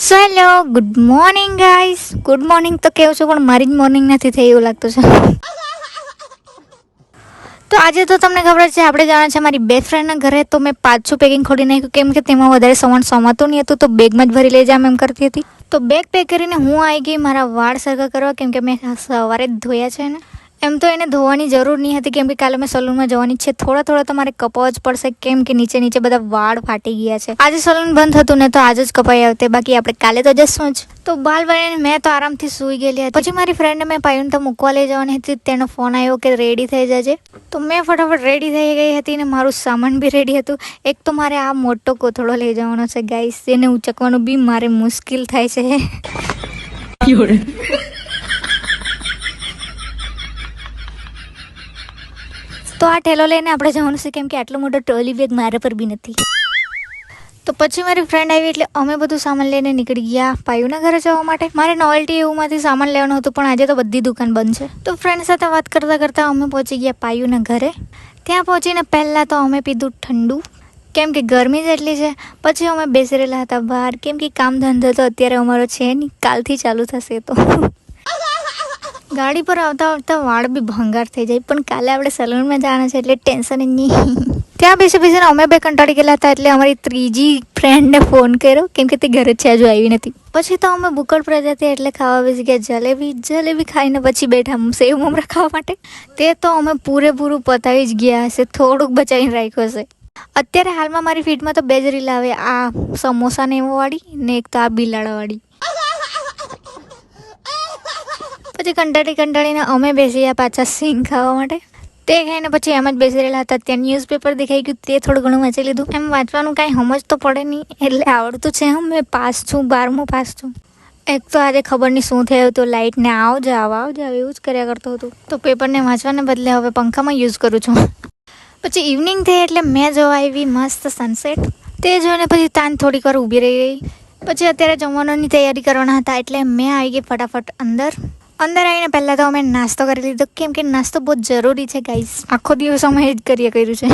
So hello, good morning guys. Good morning તો કેવું છું, પણ મારી જ મોર્નિંગ નથી થઈ એવું લાગતું છે. તો આજે તો તમને ખબર છે આપણે જવાના છે મારી બેસ્ટ ફ્રેન્ડના ઘરે. તો મેં પાછું પેકિંગ ખોલી નાખ્યું, કેમ કે તેમાં વધારે સામાન સમાતું નહીં હતું, તો બેગમાં જ ભરી લઈ જામ એમ કરતી હતી. તો બેગ પેક કરીને હું આવી ગઈ મારા વાળ સરખા કરવા, કેમ કે મેં સવારે જ ધોયા છે ને. એમ તો એને ધોવાની જરૂર નહીં હતી, કેમ કે કાલે મેં સલૂનમાં જવાની છે. થોડા તમારે કપાવવા જ પડશે, કેમ કે નીચે બધા વાળ ફાટી ગયા છે. આજે સલૂન બંધ હતું ને, તો આજે જ કપાઈ આવતે, બાકી આપણે કાલે તો જશું જ. તો બાલ બનીને મેં તો આરામથી સૂઈ ગયેલી હતી. પછી મારી ફ્રેન્ડને મેં પાયુને તો મૂકવા લઈ જવાની હતી, તેનો ફોન આવ્યો કે રેડી થઈ જજે. તો મેં ફટાફટ રેડી થઈ ગઈ હતી ને મારું સામાન બી રેડી હતું. એક તો મારે આ મોટો કોથળો લઈ જવાનો છે ગાઈસ, એને ઉચકવાનું બી મારે મુશ્કેલ થાય છે. તો આ ઠેલો લઈને આપણે જવાનું છે, કેમ કે આટલો મોટો ટ્રોલી બેગ મારા પર બી નથી. તો પછી મારી ફ્રેન્ડ આવી એટલે અમે બધું સામાન લઈને નીકળી ગયા પાયુના ઘરે જવા માટે. મારે નોવેલ્ટી એવુંમાંથી સામાન લેવાનું હતું, પણ આજે તો બધી દુકાન બંધ છે. તો ફ્રેન્ડ સાથે વાત કરતાં અમે પહોંચી ગયા પાયુના ઘરે. ત્યાં પહોંચીને પહેલાં તો અમે પીધું ઠંડુ, કેમ કે ગરમી જ એટલી છે. પછી અમે બેસી રહેલા હતા બહાર, કેમ કે કામ ધંધો તો અત્યારે અમારો છે નહીં, કાલથી ચાલુ થશે. તો ગાડી પર આવતા વાળ બી ભંગાર થઈ જાય, પણ કાલે આપણે સલૂનમાં જવાના છે એટલે ટેન્શન જ નહીં. ત્યાં બેસીને અમે બે કંટાળી ગયેલા હતા, એટલે અમારી ત્રીજી ફ્રેન્ડને ફોન કર્યો, કેમ કે તે ઘરે છે હજુ આવી નથી. પછી તો અમે બુકડ પ્રજાતિ એટલે ખાવા બેસી ગયા જલેબી ખાઈને પછી બેઠા સેવ મમરા ખાવા માટે. તે તો અમે પૂરેપૂરું પતાવી જ ગયા હશે, થોડુંક બચાવીને રાખ્યું હશે. અત્યારે હાલમાં મારી ફીડમાં તો બે જ રીલ આવે, આ સમોસા ને એવો વાળી ને એક તો આ બિલાડાવાળી. પછી કંટાળીને અમે બેસી ગયા પાછા સિંગ ખાવા માટે. તે ખાઈને પછી એમ જ બેસી રહેલા હતા. ત્યાં ન્યૂઝપેપર દેખાઈ ગયું, તે થોડું ઘણું વાંચી લીધું. એમ વાંચવાનું કાંઈ સમજ તો પડે નહીં, એટલે આવડતું છે. મેં પાસ છું, 12મું પાસ છું. એક તો આજે ખબર નહીં શું થયું, તો લાઇટને આવ જાવ એવું જ કર્યા કરતું હતું. તો પેપરને વાંચવાને બદલે હવે પંખામાં યુઝ કરું છું. પછી ઇવનિંગ થઈ એટલે મેં જોવા આવી મસ્ત સનસેટ. તે જોઈને પછી તાન થોડીક વાર ઊભી રહી ગઈ. પછી અત્યારે જમવાનોની તૈયારી કરવાના હતા, એટલે મેં આવી ગઈ ફટાફટ અંદર આવીને પહેલાં તો અમે નાસ્તો કરી લીધો, કેમ કે નાસ્તો બહુ જરૂરી છે ગાઈસ. આખો દિવસ અમે એ જ કર્યું છે.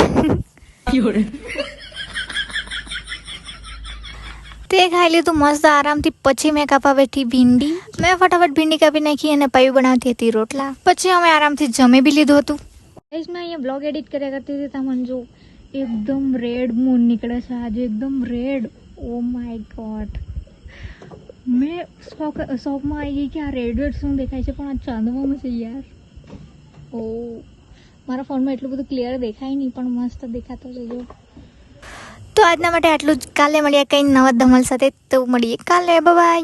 તે ખાઈ લીધું મસ્ત આરામથી. પછી મેં કાપવા બેઠી ભીંડી. મેં ફટાફટ ભીંડી કાપી નાખી અને પાયું બનાવતી હતી રોટલા. પછી અમે આરામથી જમી બી લીધું હતું. ગાઈસ મેં અહીંયા બ્લોગ એડિટ કર્યા કરતી હતી, તમને જો એકદમ રેડ મૂન નીકળે છે આજે, એકદમ રેડ. ઓ માય ગોડ, મેં શોપમાં આવી ગઈ કે આ રેડ શું દેખાય છે, પણ આ ચાંદવામાં છે યાર. ઓ મારા ફોનમાં એટલું બધું ક્લિયર દેખાય નહીં, પણ મસ્ત દેખાતો છે. તો આજના માટે આટલું જ. કાલે મળીએ કંઈ નવા ધમાલ સાથે. તો મળીએ કાલે, બાય.